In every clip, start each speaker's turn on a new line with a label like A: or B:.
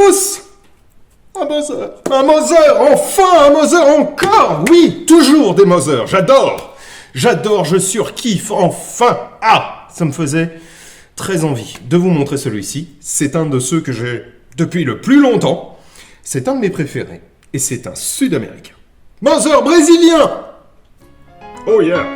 A: tous! Un Mother! Un Mother! Enfin un Mother encore! Oui, toujours des Mother, j'adore! J'adore, je surkiffe, enfin! Ah! Ça me faisait très envie de vous montrer celui-ci. C'est un de ceux que j'ai depuis le plus longtemps. C'est un de mes préférés. Et c'est un Sud-Américain. Mother brésilien! Oh yeah!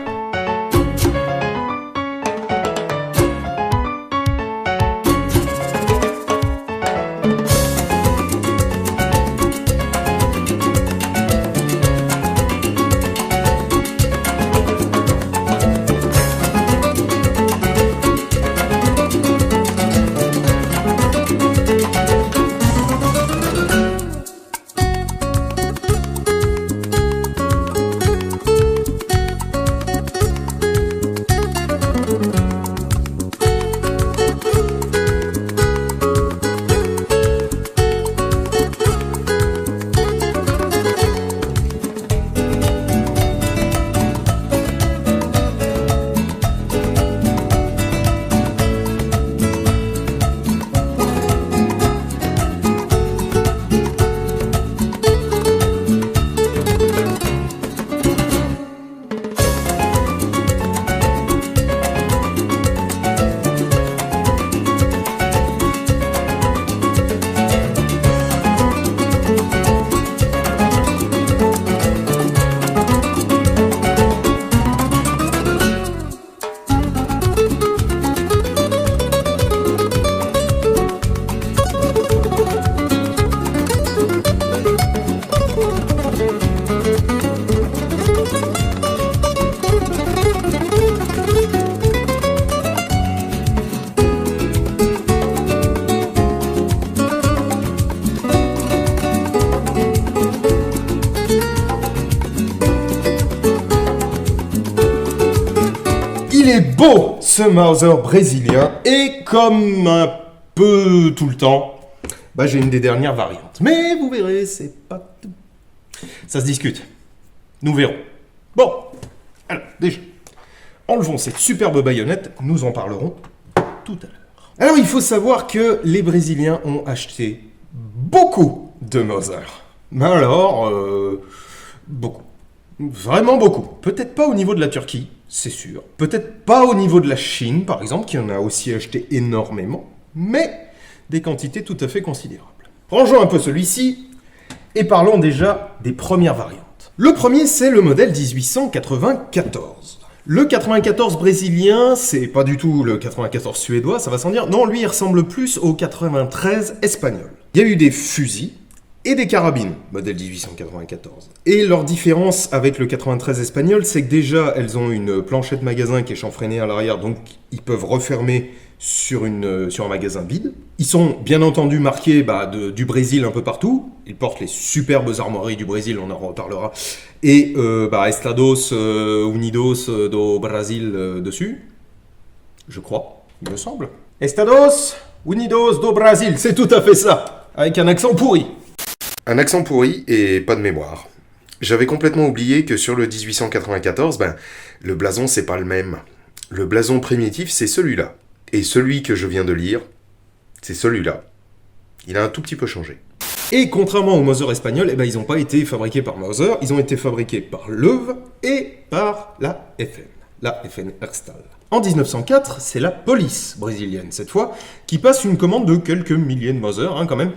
A: Il est beau, ce Mother brésilien, et comme un peu tout le temps, j'ai une des dernières variantes. Mais vous verrez, c'est pas tout. Ça se discute. Nous verrons. Bon, alors, déjà, enlevons cette superbe baïonnette, nous en parlerons tout à l'heure. Alors, il faut savoir que les Brésiliens ont acheté beaucoup de Mother. Mais alors, beaucoup. Vraiment beaucoup. Peut-être pas au niveau de la Turquie, c'est sûr. Peut-être pas au niveau de la Chine, par exemple, qui en a aussi acheté énormément, mais des quantités tout à fait considérables. Rangeons un peu celui-ci, et parlons déjà des premières variantes. Le premier, c'est le modèle 1894. Le 94 brésilien, c'est pas du tout le 94 suédois, ça va sans dire. Non, lui, il ressemble plus au 93 espagnol. Il y a eu des fusils, et des carabines, modèle 1894. Et leur différence avec le 93 espagnol, c'est que déjà, elles ont une planchette magasin qui est chanfreinée à l'arrière, donc ils peuvent refermer sur un magasin vide. Ils sont bien entendu marqués du Brésil un peu partout. Ils portent les superbes armoiries du Brésil, on en reparlera. Et Estados Unidos do Brasil dessus, je crois, il me semble. Estados Unidos do Brasil, c'est tout à fait ça, avec un accent pourri.
B: Un accent pourri et pas de mémoire. J'avais complètement oublié que sur le 1894, le blason c'est pas le même. Le blason primitif c'est celui-là. Et celui que je viens de lire, c'est celui-là. Il a un tout petit peu changé.
A: Et contrairement aux Mother espagnols, ils n'ont pas été fabriqués par Mother, ils ont été fabriqués par Loewe et par la FN Herstal. En 1904, c'est la police brésilienne, cette fois, qui passe une commande de quelques milliers de Mother, quand même,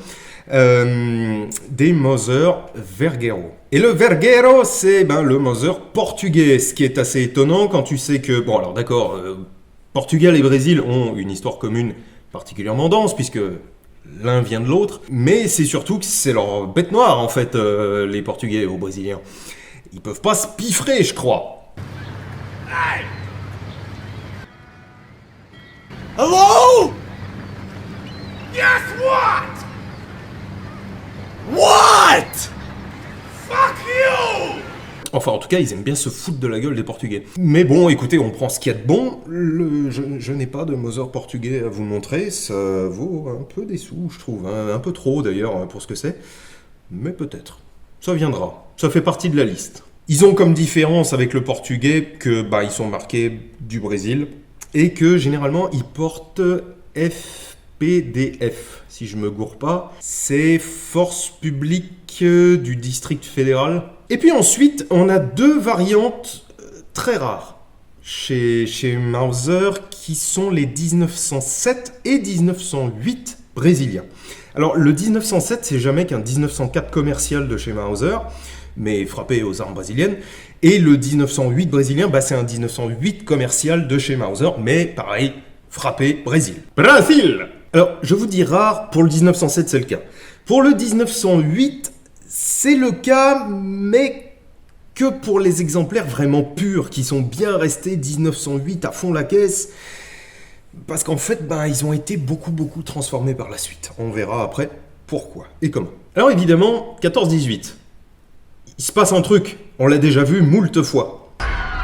A: des Mother Vergueiro. Et le Vergueiro, c'est le Mother portugais, ce qui est assez étonnant quand tu sais que... Bon, alors d'accord, Portugal et Brésil ont une histoire commune particulièrement dense, puisque l'un vient de l'autre, mais c'est surtout que c'est leur bête noire, en fait, les Portugais aux Brésiliens. Ils peuvent pas se piffrer, je crois.
C: Hey! Hello? Guess what? What? Fuck you!
A: Enfin, en tout cas, ils aiment bien se foutre de la gueule des Portugais. Mais bon, écoutez, on prend ce qu'il y a de bon. Je n'ai pas de Mother portugais à vous montrer. Ça vaut un peu des sous, je trouve. Un peu trop, d'ailleurs, pour ce que c'est. Mais peut-être. Ça viendra. Ça fait partie de la liste. Ils ont comme différence avec le portugais que ils sont marqués du Brésil et que généralement ils portent PDF, si je me gourre pas. C'est Force publique du district fédéral. Et puis ensuite, on a deux variantes très rares chez Mauser qui sont les 1907 et 1908 brésiliens. Alors le 1907, c'est jamais qu'un 1904 commercial de chez Mauser, mais frappé aux armes brésiliennes. Et le 1908 brésilien, c'est un 1908 commercial de chez Mauser, mais pareil, frappé Brésil. Brésil! Alors, je vous dis rare, pour le 1907, c'est le cas. Pour le 1908, c'est le cas, mais que pour les exemplaires vraiment purs, qui sont bien restés 1908 à fond la caisse, parce qu'en fait, ils ont été beaucoup transformés par la suite. On verra après pourquoi et comment. Alors évidemment, 14-18. Il se passe un truc, on l'a déjà vu moult fois.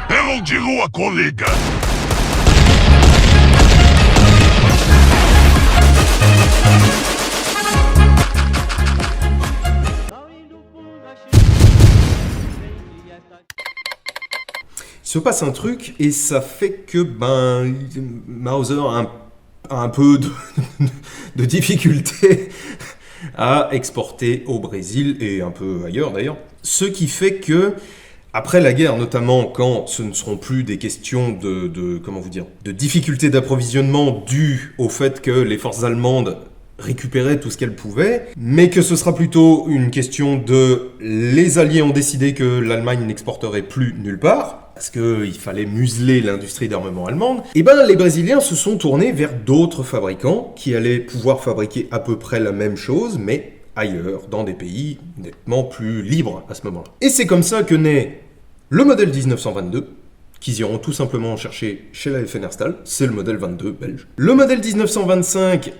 C: Bom de rua, colega!
A: Il se passe un truc et ça fait que Mauser a un peu de difficulté à exporter au Brésil et un peu ailleurs d'ailleurs. Ce qui fait que, après la guerre notamment, quand ce ne seront plus des questions de difficultés d'approvisionnement dues au fait que les forces allemandes récupéraient tout ce qu'elles pouvaient, mais que ce sera plutôt une question de les Alliés ont décidé que l'Allemagne n'exporterait plus nulle part, parce qu'il fallait museler l'industrie d'armement allemande, et les Brésiliens se sont tournés vers d'autres fabricants qui allaient pouvoir fabriquer à peu près la même chose, mais ailleurs, dans des pays nettement plus libres à ce moment-là. Et c'est comme ça que naît le modèle 1922, qu'ils iront tout simplement chercher chez la FN Herstal, c'est le modèle 22 belge. Le modèle 1925,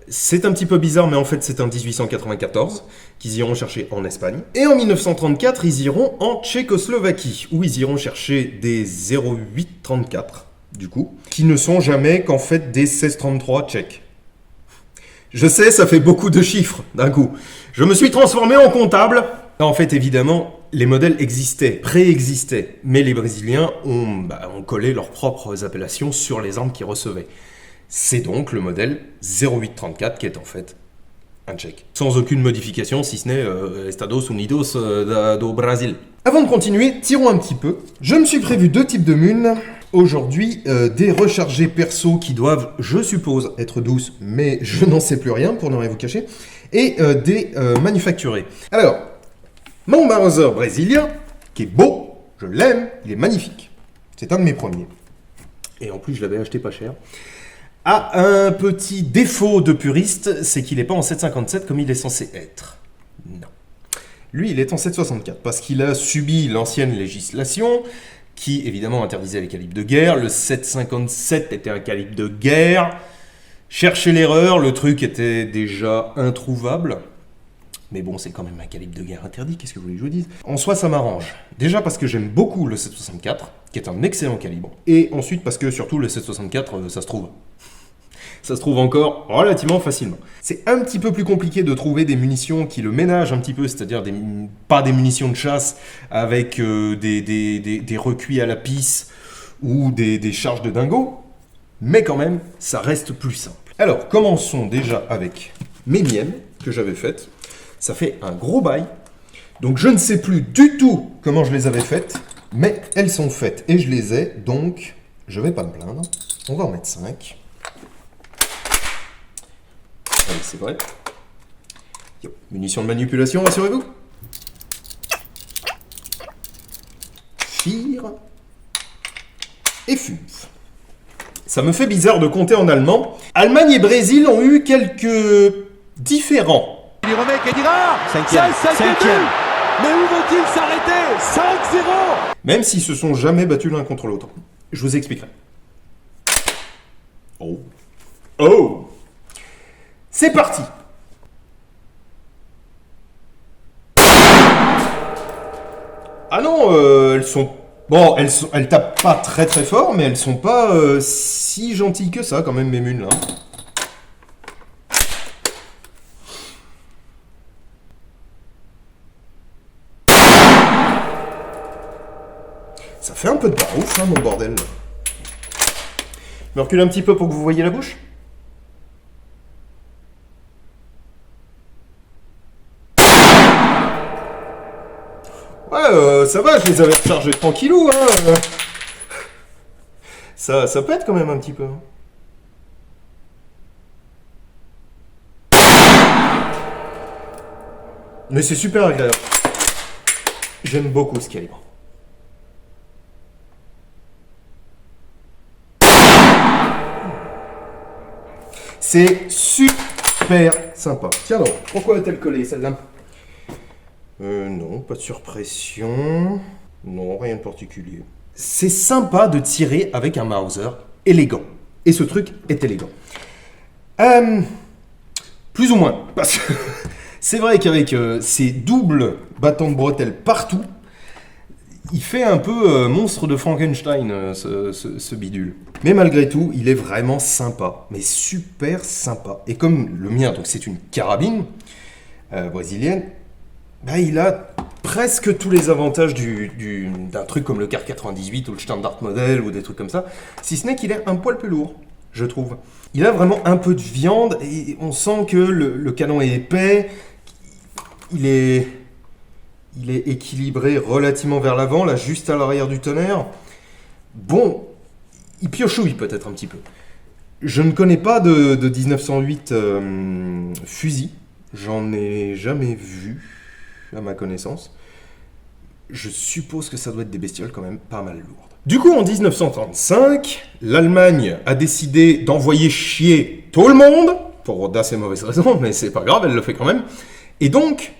A: c'est un petit peu bizarre, mais en fait c'est un 1894 qu'ils iront chercher en Espagne. Et en 1934, ils iront en Tchécoslovaquie, où ils iront chercher des 0834, du coup, qui ne sont jamais qu'en fait des 1633 tchèques. Je sais, ça fait beaucoup de chiffres d'un coup. Je me suis transformé en comptable. En fait, évidemment, les modèles préexistaient, mais les Brésiliens ont collé leurs propres appellations sur les armes qu'ils recevaient. C'est donc le modèle 0834 qui est en fait un tchèque. Sans aucune modification, si ce n'est Estados Unidos do Brasil. Avant de continuer, tirons un petit peu. Je me suis prévu deux types de munes. Aujourd'hui, des rechargées perso qui doivent, je suppose, être douces, mais je n'en sais plus rien pour ne rien vous cacher, et des manufacturés. Alors, mon Mauser brésilien, qui est beau, je l'aime, il est magnifique. C'est un de mes premiers. Et en plus, je l'avais acheté pas cher. A un petit défaut de puriste, c'est qu'il n'est pas en 7,57 comme il est censé être. Non. Lui, il est en 7,64 parce qu'il a subi l'ancienne législation qui, évidemment, interdisait les calibres de guerre. Le 7,57 était un calibre de guerre. Cherchez l'erreur, le truc était déjà introuvable. Mais bon, c'est quand même un calibre de guerre interdit, qu'est-ce que vous voulez que je vous dise? En soi, ça m'arrange. Déjà parce que j'aime beaucoup le 7,64, qui est un excellent calibre. Et ensuite parce que, surtout, le 7,64, ça se trouve. Ça se trouve encore relativement facilement. C'est un petit peu plus compliqué de trouver des munitions qui le ménagent un petit peu, c'est-à-dire pas des munitions de chasse avec des recuits à la pisse ou des charges de dingo, mais quand même, ça reste plus simple. Alors, commençons déjà avec mes miennes que j'avais faites. Ça fait un gros bail, donc je ne sais plus du tout comment je les avais faites, mais elles sont faites et je les ai, donc je vais pas me plaindre. On va en mettre 5. Allez, c'est vrai. Yo. Munitions de manipulation, rassurez-vous. Fire. Et FUF. Ça me fait bizarre de compter en allemand. Allemagne et Brésil ont eu quelques différends.
D: Il remet Kedira. Cinquième. Mais où vont-ils s'arrêter? 5-0.
A: Même s'ils se sont jamais battus l'un contre l'autre. Je vous expliquerai. Oh. C'est parti. Ah non, elles sont... Bon, elles tapent pas très très fort, mais elles sont pas si gentilles que ça quand même, mes munes là. Ça fait un peu de barouf, hein, mon bordel. Je me recule un petit peu pour que vous voyez la bouche. ça va, je les avais rechargés tranquillou, hein. Ça pète quand même un petit peu. Mais c'est super agréable. J'aime beaucoup ce calibre. C'est super sympa. Tiens donc, pourquoi a-t-elle collé celle-là? Non, pas de surpression. Non, rien de particulier. C'est sympa de tirer avec un Mauser élégant. Et ce truc est élégant. Plus ou moins. Parce que c'est vrai qu'avec ces doubles bâtons de bretelles partout, il fait un peu monstre de Frankenstein, ce bidule. Mais malgré tout, il est vraiment sympa. Mais super sympa. Et comme le mien, donc c'est une carabine brésilienne, bah, il a presque tous les avantages d'un truc comme le Car 98 ou le Standard Model ou des trucs comme ça, si ce n'est qu'il est un poil plus lourd, je trouve. Il a vraiment un peu de viande et on sent que le canon est épais, il est équilibré relativement vers l'avant, là juste à l'arrière du tonnerre. Bon, il piochouille peut-être un petit peu. Je ne connais pas de 1908 fusil, j'en ai jamais vu à ma connaissance. Je suppose que ça doit être des bestioles quand même pas mal lourdes. Du coup, en 1935, l'Allemagne a décidé d'envoyer chier tout le monde, pour d'assez mauvaises raisons, mais c'est pas grave, elle le fait quand même. Et donc,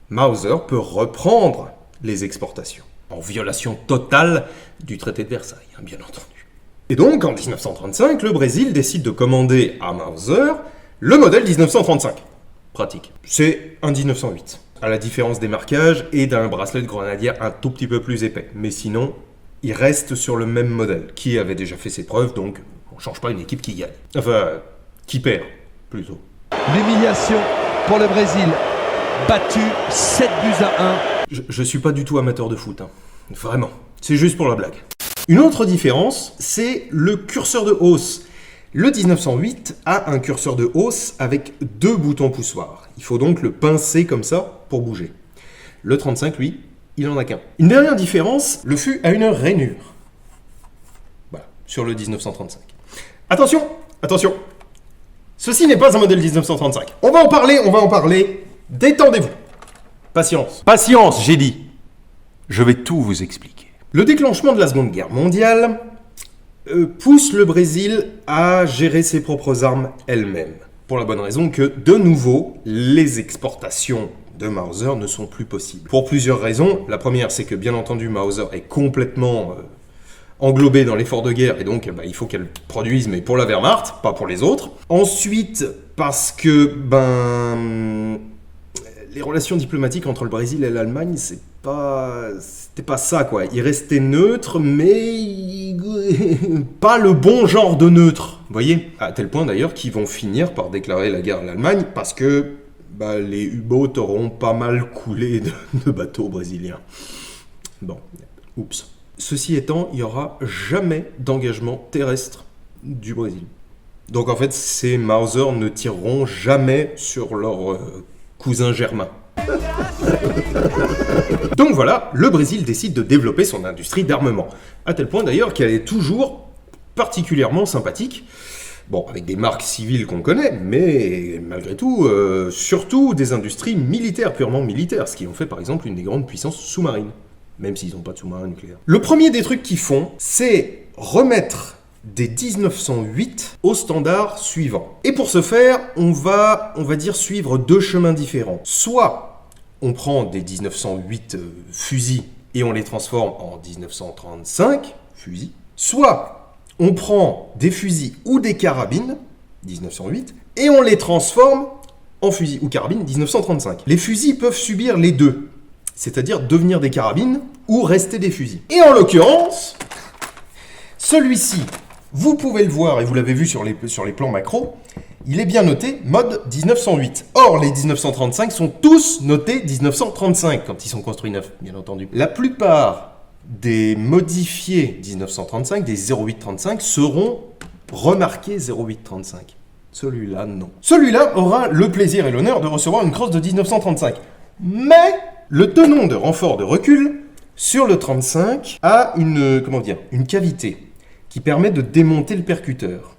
A: Mauser peut reprendre les exportations, en violation totale du traité de Versailles, hein, bien entendu. Et donc, en 1935, le Brésil décide de commander à Mauser le modèle 1935. Pratique. C'est un 1908. À la différence des marquages et d'un bracelet de grenadier un tout petit peu plus épais. Mais sinon, il reste sur le même modèle, qui avait déjà fait ses preuves, donc on ne change pas une équipe qui gagne. Enfin, qui perd, plutôt.
D: L'humiliation pour le Brésil, battu 7-1.
A: Je suis pas du tout amateur de foot, hein. Vraiment. C'est juste pour la blague. Une autre différence, c'est le curseur de hausse. Le 1908 a un curseur de hausse avec 2 boutons poussoirs. Il faut donc le pincer comme ça pour bouger. Le 35, lui, il en a qu'un. Une dernière différence, le fût a une rainure. Voilà, sur le 1935. Attention, attention. Ceci n'est pas un modèle 1935. On va en parler. Détendez-vous. Patience. Patience, j'ai dit. Je vais tout vous expliquer. Le déclenchement de la Seconde Guerre mondiale pousse le Brésil à gérer ses propres armes elle-même. Pour la bonne raison que, de nouveau, les exportations de Mauser ne sont plus possibles. Pour plusieurs raisons. La première, c'est que, bien entendu, Mauser est complètement englobée dans l'effort de guerre, et donc il faut qu'elle produise, mais pour la Wehrmacht, pas pour les autres. Ensuite, parce que les relations diplomatiques entre le Brésil et l'Allemagne, c'était pas ça, quoi. Ils restaient neutres, mais pas le bon genre de neutre, vous voyez. À tel point d'ailleurs qu'ils vont finir par déclarer la guerre à l'Allemagne parce que les U-boats auront pas mal coulé de bateaux brésiliens. Bon, oups. Ceci étant, il n'y aura jamais d'engagement terrestre du Brésil. Donc en fait, ces Mauser ne tireront jamais sur leurs cousins germains. Donc voilà, le Brésil décide de développer son industrie d'armement. À tel point d'ailleurs qu'elle est toujours particulièrement sympathique. Bon, avec des marques civiles qu'on connaît, mais malgré tout, surtout des industries militaires, purement militaires, ce qui en fait par exemple une des grandes puissances sous-marines, même s'ils n'ont pas de sous-marin nucléaire. Le premier des trucs qu'ils font, c'est remettre des 1908 au standard suivant. Et pour ce faire, on va dire suivre 2 chemins différents. Soit on prend des 1908 fusils et on les transforme en 1935 fusils, soit on prend des fusils ou des carabines 1908 et on les transforme en fusils ou carabines 1935. Les fusils peuvent subir les deux, c'est-à-dire devenir des carabines ou rester des fusils. Et en l'occurrence, celui-ci, vous pouvez le voir et vous l'avez vu sur les plans macro, il est bien noté mode 1908. Or, les 1935 sont tous notés 1935 quand ils sont construits neufs, bien entendu. La plupart des modifiés 1935, des 0835, seront remarqués 0835. Celui-là, non. Celui-là aura le plaisir et l'honneur de recevoir une crosse de 1935. Mais le tenon de renfort de recul sur le 35 a une cavité qui permet de démonter le percuteur.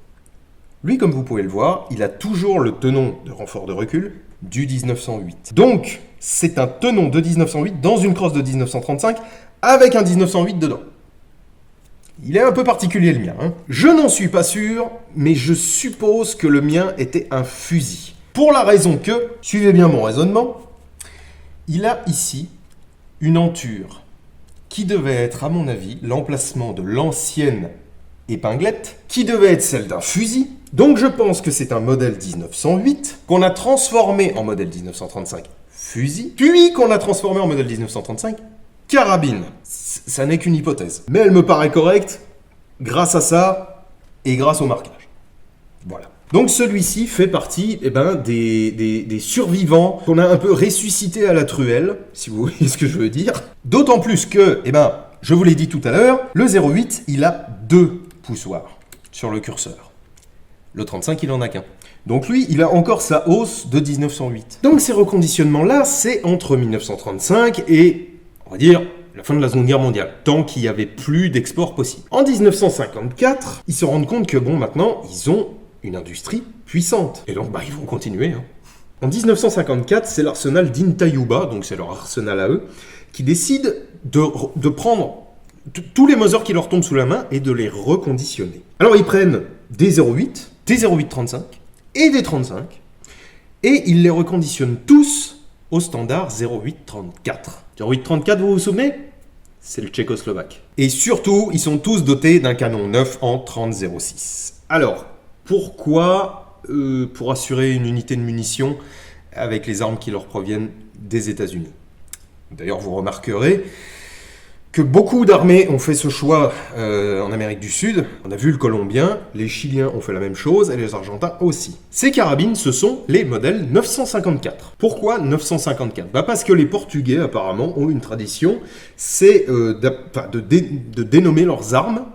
A: Lui, comme vous pouvez le voir, il a toujours le tenon de renfort de recul du 1908. Donc, c'est un tenon de 1908 dans une crosse de 1935 avec un 1908 dedans. Il est un peu particulier le mien. Je n'en suis pas sûr, mais je suppose que le mien était un fusil. Pour la raison que, suivez bien mon raisonnement, il a ici une enture qui devait être, à mon avis, l'emplacement de l'ancienne épinglette, qui devait être celle d'un fusil. Donc je pense que c'est un modèle 1908 qu'on a transformé en modèle 1935 fusil, puis qu'on a transformé en modèle 1935 carabine. Ça n'est qu'une hypothèse. Mais elle me paraît correcte grâce à ça et grâce au marquage. Voilà. Donc celui-ci fait partie des survivants qu'on a un peu ressuscités à la truelle, si vous voyez ce que je veux dire. D'autant plus que, je vous l'ai dit tout à l'heure, le 08, il a 2 poussoirs sur le curseur. Le 35, il en a qu'un. Donc lui, il a encore sa hausse de 1908. Donc ces reconditionnements-là, c'est entre 1935 et, on va dire, la fin de la Seconde Guerre mondiale, tant qu'il n'y avait plus d'export possible. En 1954, ils se rendent compte que, maintenant, ils ont une industrie puissante. Et donc, ils vont continuer. En 1954, c'est l'arsenal d'Intayuba, donc c'est leur arsenal à eux, qui décide de prendre tous les Mauser qui leur tombent sous la main et de les reconditionner. Alors, ils prennent des 08, des 08-35 et des 35, et ils les reconditionnent tous au standard 08-34. 08-34, vous vous souvenez ? C'est le tchécoslovaque. Et surtout, ils sont tous dotés d'un canon neuf en 30-06. Alors, pourquoi pour assurer une unité de munitions avec les armes qui leur proviennent des États-Unis ? D'ailleurs, vous remarquerez que beaucoup d'armées ont fait ce choix en Amérique du Sud. On a vu le Colombien, les Chiliens ont fait la même chose et les Argentins aussi. Ces carabines, ce sont les modèles 954. Pourquoi 954 ? Parce que les Portugais, apparemment, ont une tradition, c'est de dénommer leurs armes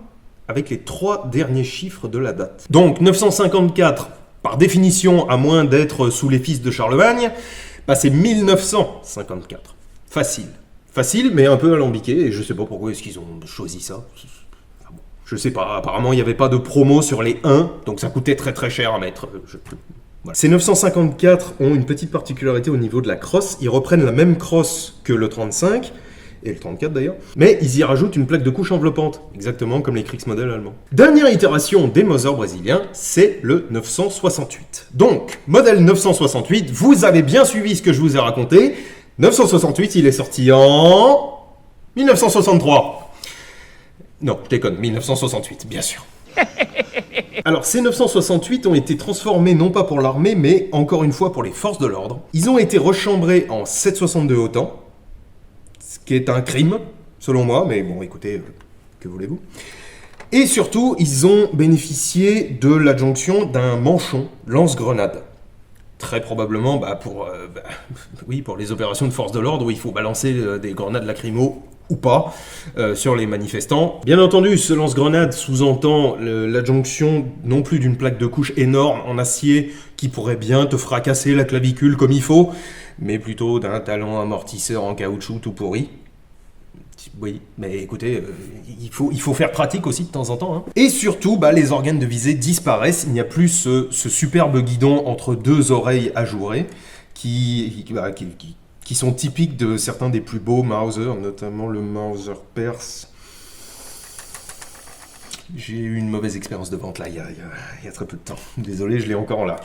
A: avec les 3 derniers chiffres de la date. Donc 954, par définition, à moins d'être sous les fils de Charlemagne, c'est 1954. Facile, mais un peu alambiqué, et je sais pas pourquoi est-ce qu'ils ont choisi ça. Je sais pas, apparemment il n'y avait pas de promo sur les 1, donc ça coûtait très très cher à mettre. Voilà. Ces 954 ont une petite particularité au niveau de la crosse, ils reprennent la même crosse que le 35, et le 34 d'ailleurs, mais ils y rajoutent une plaque de couche enveloppante, exactement comme les Kriegsmodell allemands. Dernière itération des Mauser brésiliens, c'est le 968. Donc, modèle 968, vous avez bien suivi ce que je vous ai raconté. 968, il est sorti en 1963. Non, je déconne, 1968, bien sûr. Alors, ces 968 ont été transformés non pas pour l'armée, mais encore une fois pour les forces de l'ordre. Ils ont été rechambrés en 7,62 autant, ce qui est un crime, selon moi, mais bon, écoutez, que voulez-vous ? Et surtout, ils ont bénéficié de l'adjonction d'un manchon lance-grenade. Très probablement pour les opérations de force de l'ordre où il faut balancer des grenades lacrymo ou pas sur les manifestants. Bien entendu, ce lance-grenade sous-entend l'adjonction non plus d'une plaque de couche énorme en acier qui pourrait bien te fracasser la clavicule comme il faut, mais plutôt d'un talon amortisseur en caoutchouc tout pourri. Oui, mais écoutez, il faut faire pratique aussi de temps en temps. Et surtout, les organes de visée disparaissent. Il n'y a plus ce superbe guidon entre 2 oreilles ajourées qui sont typiques de certains des plus beaux Mauser, notamment le Mauser Perse. J'ai eu une mauvaise expérience de vente là, il y a très peu de temps. Désolé, je l'ai encore là.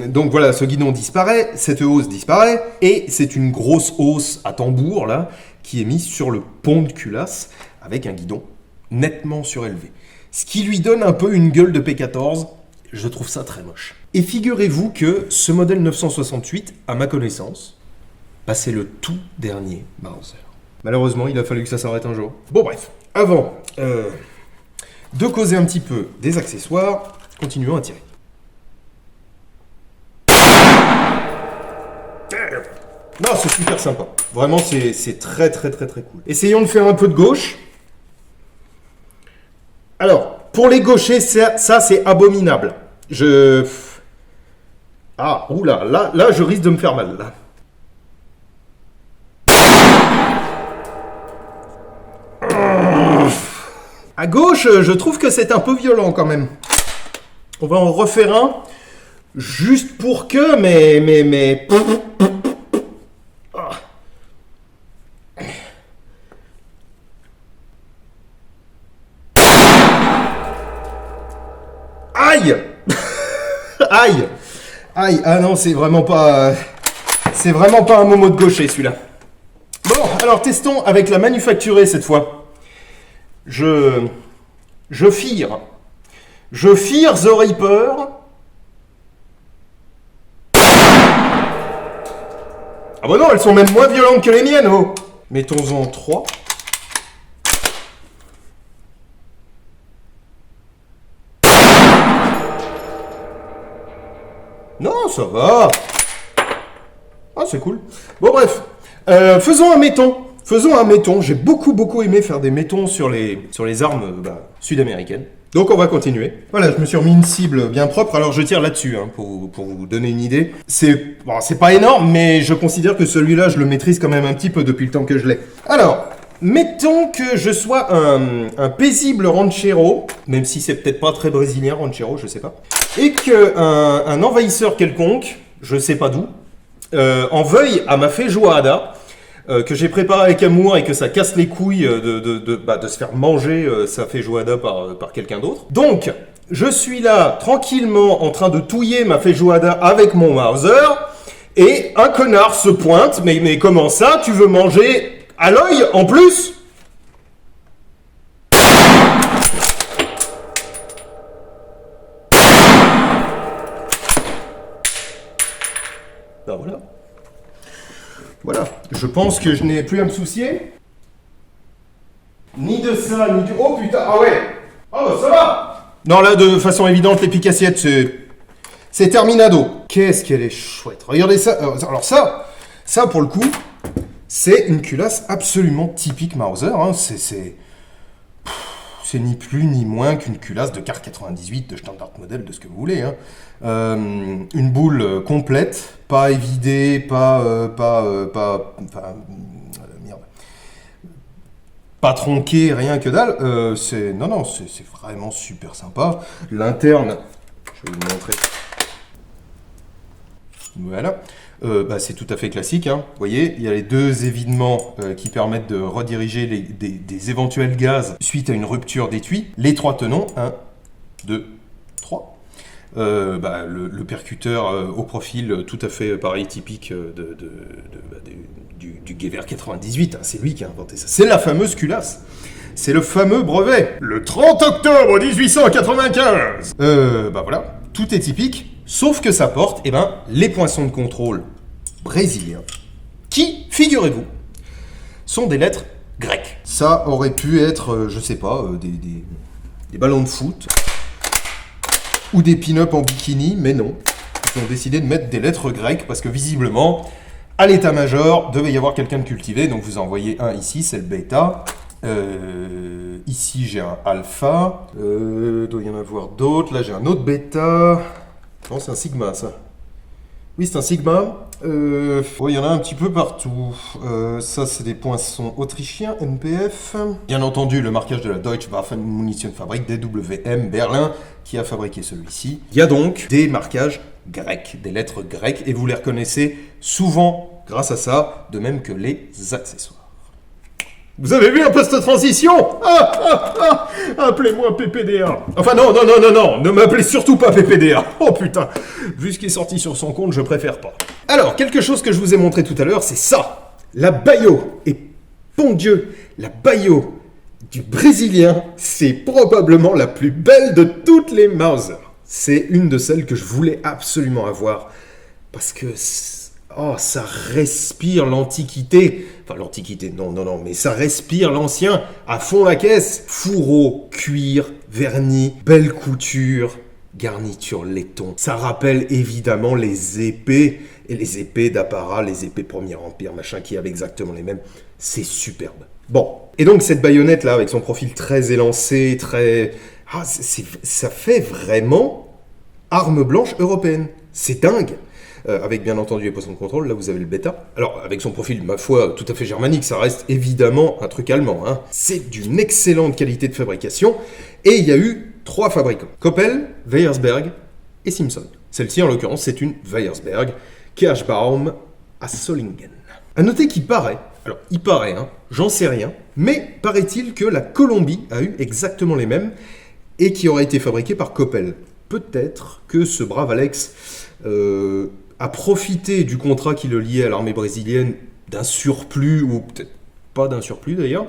A: Donc voilà, ce guidon disparaît, cette hausse disparaît, et c'est une grosse hausse à tambour là, qui est mise sur le pont de culasse avec un guidon nettement surélevé. Ce qui lui donne un peu une gueule de P14, je trouve ça très moche. Et figurez-vous que ce modèle 968, à ma connaissance, c'est le tout dernier Mauser. Malheureusement, il a fallu que ça s'arrête un jour. Bon bref, avant de causer un petit peu des accessoires, continuons à tirer. Non, c'est super sympa. Vraiment, c'est très très très très cool. Essayons de faire un peu de gauche. Alors, pour les gauchers, ça c'est abominable. Là, je risque de me faire mal, là. À gauche, je trouve que c'est un peu violent quand même. On va en refaire un. Juste pour que, mais... Aïe. Aïe. Aïe. Ah non, c'est vraiment pas... C'est vraiment pas un Momo de gaucher, celui-là. Bon, alors testons avec la manufacturée cette fois. Je fire. Je fire The Reaper. Ah bah non, elles sont même moins violentes que les miennes, oh. Mettons-en 3. Non, ça va. Ah, c'est cool. Bon, bref. Faisons un méton. Faisons un méton. J'ai beaucoup aimé faire des métons sur les armes sud-américaines. Donc on va continuer. Voilà, je me suis remis une cible bien propre, alors je tire là-dessus, hein, pour vous donner une idée. C'est pas énorme, mais je considère que celui-là, je le maîtrise quand même un petit peu depuis le temps que je l'ai. Alors, mettons que je sois un paisible ranchero, même si c'est peut-être pas très brésilien, ranchero, je sais pas, et qu'un envahisseur quelconque, je sais pas d'où, en veuille à ma feijoada, que j'ai préparé avec amour et que ça casse les couilles de se faire manger sa feijoada par quelqu'un d'autre. Donc, je suis là, tranquillement, en train de touiller ma feijoada avec mon Mauser, et un connard se pointe, mais comment ça, tu veux manger à l'œil en plus ? Ben voilà. Voilà, je pense que je n'ai plus à me soucier. Ni de ça, ni du... Oh putain, ah ouais. Oh bah ça va. Non là, de façon évidente, l'efficaciette, c'est terminado. Qu'est-ce qu'elle est chouette. Regardez ça. Alors ça pour le coup, c'est une culasse absolument typique Mauser. Hein. C'est ni plus ni moins qu'une culasse de Kar 98, de standard model, de ce que vous voulez. Hein. Une boule complète, pas évidée, pas tronquée, rien que dalle. C'est vraiment super sympa. L'interne, je vais vous montrer. Voilà. C'est tout à fait classique. Hein. Vous voyez, il y a les deux évidements qui permettent de rediriger des éventuels gaz suite à une rupture d'étui. Les 3 tenons, 1, 2, 3. Le percuteur au profil tout à fait pareil, typique du Gewehr 98. Hein. C'est lui qui a inventé ça. C'est la fameuse culasse. C'est le fameux brevet. Le 30 octobre 1895. Voilà, tout est typique. Sauf que ça porte les poinçons de contrôle brésiliens, qui, figurez-vous, sont des lettres grecques. Ça aurait pu être, je sais pas, des ballons de foot, ou des pin-up en bikini, mais non. Ils ont décidé de mettre des lettres grecques, parce que visiblement, à l'état-major, devait y avoir quelqu'un de cultivé, donc vous en voyez un ici, c'est le bêta. Ici j'ai un alpha, doit y en avoir d'autres, là j'ai un autre bêta. Non, c'est un sigma, ça. Oui, c'est un sigma. Il y en a un petit peu partout. Ça, c'est des poinçons autrichiens, NPF. Bien entendu, le marquage de la Deutsche Waffenmunitionsfabrik, DWM, Berlin, qui a fabriqué celui-ci. Il y a donc des marquages grecs, des lettres grecques, et vous les reconnaissez souvent grâce à ça, de même que les accessoires. Vous avez vu un peu cette transition ? Appelez-moi PPDA. Enfin non, ne m'appelez surtout pas PPDA. Oh putain, vu ce qui est sorti sur son compte, je préfère pas. Alors, quelque chose que je vous ai montré tout à l'heure, c'est ça. La Bayo. Et bon Dieu, la Bayo du Brésilien, c'est probablement la plus belle de toutes les Mauser. C'est une de celles que je voulais absolument avoir, parce que... Oh, ça respire l'antiquité. Enfin, l'antiquité, non, mais ça respire l'ancien. À fond la caisse. Fourreau, cuir, vernis, belle couture, garniture laiton. Ça rappelle évidemment les épées. Et les épées d'apparat, les épées Premier Empire, machin, qui avaient exactement les mêmes. C'est superbe. Bon. Et donc, cette baïonnette là, avec son profil très élancé, très... ça fait vraiment arme blanche européenne. C'est dingue. avec bien entendu les poissons de contrôle, là vous avez le bêta. Alors avec son profil, ma foi, tout à fait germanique, ça reste évidemment un truc allemand. Hein. C'est d'une excellente qualité de fabrication, et il y a eu 3 fabricants. Koppel, Weyersberg et Simpson. Celle-ci en l'occurrence c'est une Weyersberg, Kirschbaum à Solingen. A noter qu'il paraît, alors il paraît, hein, j'en sais rien, mais paraît-il que la Colombie a eu exactement les mêmes, et qui aurait été fabriquée par Koppel. Peut-être que ce brave Alex a profité du contrat qui le liait à l'armée brésilienne d'un surplus, ou peut-être pas d'un surplus d'ailleurs,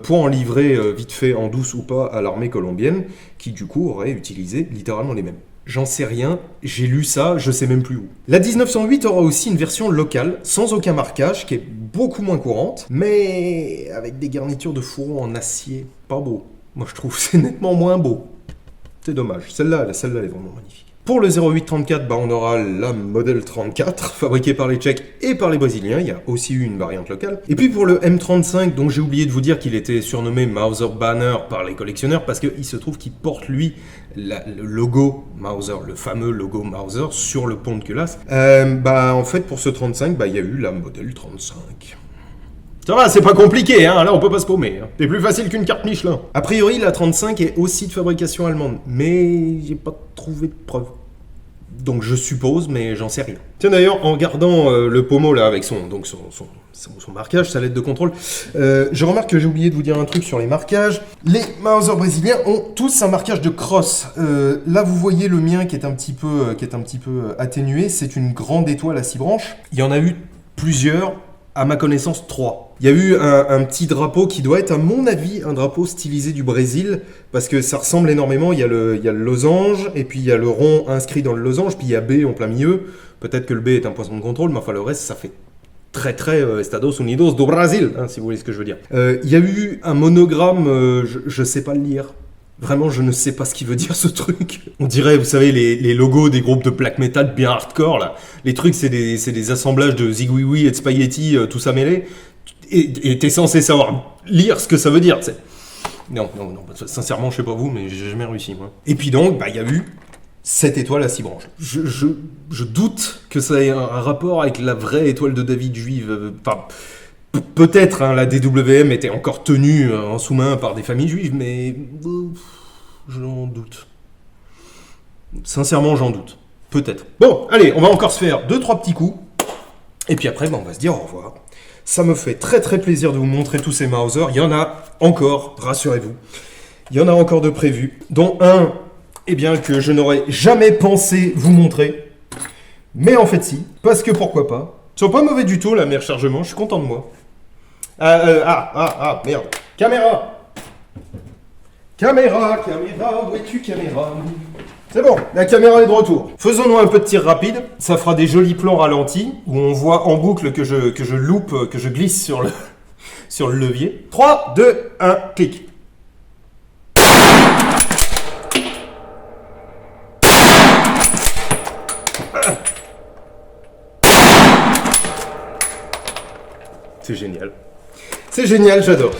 A: pour en livrer vite fait en douce ou pas à l'armée colombienne, qui du coup aurait utilisé littéralement les mêmes. J'en sais rien, j'ai lu ça, je sais même plus où. La 1908 aura aussi une version locale, sans aucun marquage, qui est beaucoup moins courante, mais avec des garnitures de fourreau en acier. Pas beau. Moi je trouve c'est nettement moins beau. C'est dommage. Celle-là, elle est vraiment magnifique. Pour le 0834, on aura la Model 34, fabriquée par les Tchèques et par les Brésiliens. Il y a aussi eu une variante locale. Et puis pour le M35, dont j'ai oublié de vous dire qu'il était surnommé Mauser Banner par les collectionneurs, parce qu'il se trouve qu'il porte, lui, le logo Mauser, le fameux logo Mauser, sur le pont de culasse. En fait, pour ce 35, il y a eu la Model 35. Ça va, c'est pas compliqué, hein, là on peut pas se paumer. Hein. C'est plus facile qu'une carte Michelin. A priori, la 35 est aussi de fabrication allemande, mais j'ai pas trouvé de preuves. Donc je suppose, mais j'en sais rien. Tiens d'ailleurs, en regardant le pommeau là avec son marquage, sa lettre de contrôle, je remarque que j'ai oublié de vous dire un truc sur les marquages. Les Mauser brésiliens ont tous un marquage de crosse. Là vous voyez le mien qui est un petit peu atténué, c'est une grande étoile à 6 branches. Il y en a eu plusieurs, à ma connaissance 3. Il y a eu un petit drapeau qui doit être, à mon avis, un drapeau stylisé du Brésil, parce que ça ressemble énormément. Il y a le losange, et puis il y a le rond inscrit dans le losange, puis il y a B en plein milieu. Peut-être que le B est un poisson de contrôle, mais enfin le reste, ça fait très Estados Unidos do Brasil, hein, si vous voyez ce que je veux dire. Il y a eu un monogramme, je sais pas le lire. Vraiment, je ne sais pas ce qu'il veut dire ce truc. On dirait, vous savez, les logos des groupes de black metal bien hardcore, là. Les trucs, c'est des assemblages de zigouiwi et de spaghetti, tout ça mêlé. Et t'es censé savoir lire ce que ça veut dire, t'sais. Non, sincèrement, je sais pas vous, mais j'ai jamais réussi, moi. Et puis donc, il y a eu 7 étoiles à 6 branches. Je doute que ça ait un rapport avec la vraie étoile de David juive. Enfin, peut-être, hein, la DWM était encore tenue en sous-main par des familles juives, mais j'en doute. Sincèrement, j'en doute. Peut-être. Bon, allez, on va encore se faire 2-3 petits coups. Et puis après, on va se dire au revoir. Ça me fait très plaisir de vous montrer tous ces Mauser. Il y en a encore, rassurez-vous. Il y en a encore de prévus. Dont un, que je n'aurais jamais pensé vous montrer. Mais en fait si, parce que pourquoi pas. Ils sont pas mauvais du tout là, mes rechargements, je suis content de moi. Merde. Caméra, où es-tu caméra? C'est bon, la caméra est de retour. Faisons-nous un peu de tir rapide. Ça fera des jolis plans ralentis, où on voit en boucle que je loupe, que je glisse sur le levier. 3, 2, 1, clic. C'est génial. C'est génial, j'adore.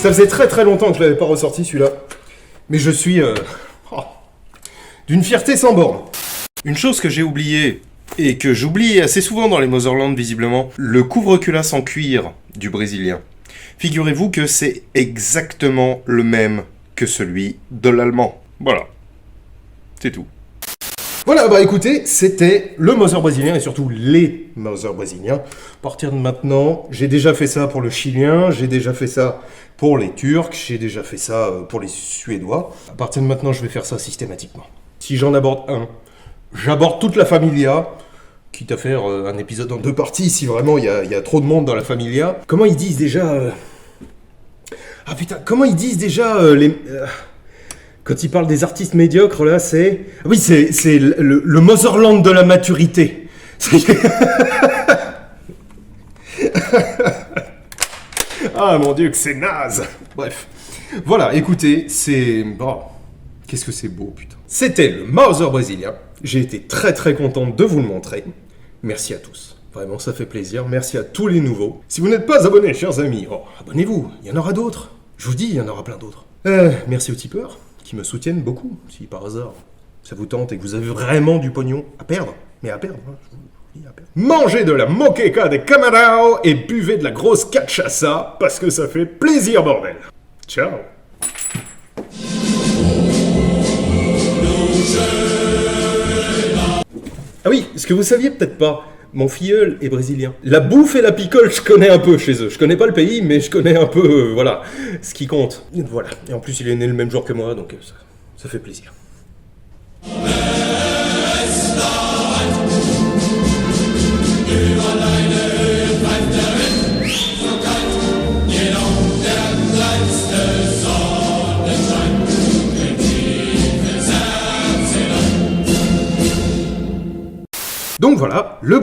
A: Ça faisait très longtemps que je l'avais pas ressorti celui-là. Mais je suis d'une fierté sans borne. Une chose que j'ai oubliée, et que j'oublie assez souvent dans les Motherland visiblement, le couvre-culasse en cuir du Brésilien. Figurez-vous que c'est exactement le même que celui de l'Allemand. Voilà. C'est tout. Voilà, écoutez, c'était le Mauser brésilien et surtout les Mauser brésiliens. À partir de maintenant, j'ai déjà fait ça pour le Chilien, j'ai déjà fait ça pour les Turcs, j'ai déjà fait ça pour les Suédois. À partir de maintenant, je vais faire ça systématiquement. Si j'en aborde un, j'aborde toute la familia, quitte à faire un épisode en 2 parties si vraiment il y a trop de monde dans la Familia. Comment ils disent déjà Ah putain, comment ils disent déjà quand ils parlent des artistes médiocres, là, c'est... Oui, c'est le Motherland de la maturité. Ah mon Dieu, que c'est naze. Bref. Voilà, écoutez, c'est... Oh, qu'est-ce que c'est beau, putain. C'était le Mauser brésilien. J'ai été très très content de vous le montrer. Merci à tous. Vraiment, ça fait plaisir. Merci à tous les nouveaux. Si vous n'êtes pas abonnés, chers amis, abonnez-vous. Il y en aura d'autres. Je vous dis, il y en aura plein d'autres. Merci aux tipeurs, qui me soutiennent beaucoup. Si par hasard, ça vous tente et que vous avez vraiment du pognon à perdre. Mais à perdre, hein, je vous dis à perdre. Mangez de la moqueca de camarao et buvez de la grosse cachaça, parce que ça fait plaisir, bordel. Ciao. Ah oui, ce que vous saviez peut-être pas, mon filleul est brésilien. La bouffe et la picole, je connais un peu chez eux. Je connais pas le pays, mais je connais un peu, voilà, ce qui compte. Voilà. Et en plus, il est né le même jour que moi, donc ça fait plaisir. Donc voilà, le